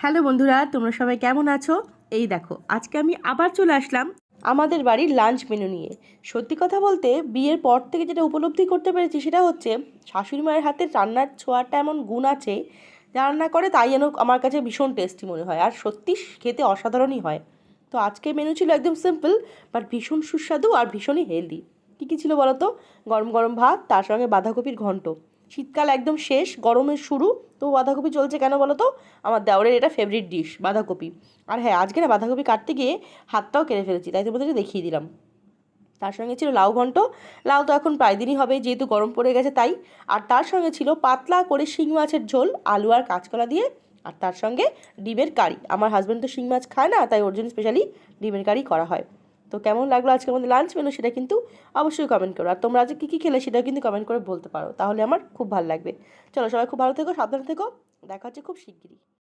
Hello বন্ধুরা, তোমরা সবাই কেমন আছো? এই দেখো, আজকে আমি আবার চলে আসলাম আমাদের বাড়ির লাঞ্চ মেনু নিয়ে। সত্যি কথা বলতে বিয়ের পর থেকে যেটা উপলব্ধি করতে পেরেছি সেটা হচ্ছে শাশুড়ি মায়ের হাতের রান্নার ছোঁয়াটা এমন গুণ আছে, যা রান্না করে তাই যেন আমার কাছে ভীষণ টেস্টি মনে হয়, আর সত্যি খেতে অসাধারণই হয়। তো আজকের মেনু ছিল একদম সিম্পল, বাট ভীষণ সুস্বাদু আর ভীষণই হেলদি। কী কী ছিল বলো তো? গরম গরম ভাত, তার সঙ্গে বাঁধাকপির ঘন্ট। শীতকাল একদম শেষ, গরমের শুরু, তো বাঁধাকপি চলছে কেন বলো তো? আমার দেওরের এটা ফেভারিট ডিশ বাঁধাকপি। আর হ্যাঁ, আজকে না বাঁধাকপি কাটতে গিয়ে হাতটাও কেটে ফেলেছি, তাই তোমাদেরকে দেখিয়ে দিলাম। তার সঙ্গে ছিল লাউ ঘন্ট। লাউ তো এখন প্রায় দিনই হবে, যেহেতু গরম পড়ে গেছে তাই। আর তার সঙ্গে ছিল পাতলা করে শিং মাছের ঝোল, আলু আর কাঁচকলা দিয়ে। আর তার সঙ্গে ডিমের কারি। আমার হাজব্যান্ড তো শিং মাছ খায় না, তাই ওর জন্য স্পেশালি ডিমের কারি করা হয়। তো কেমন লাগলো আজকে আমাদের লাঞ্চ মেনু, সেটা কিন্তু অবশ্যই কমেন্ট করো। আর তোমরা আজকে কী কী খেলে সেটাও কিন্তু কমেন্ট করে বলতে পারো, তাহলে আমার খুব ভালো লাগবে। চলো, সবাই খুব ভালো থেকো, সাবধানে থেকো। দেখা হচ্ছে খুব শিগগিরই।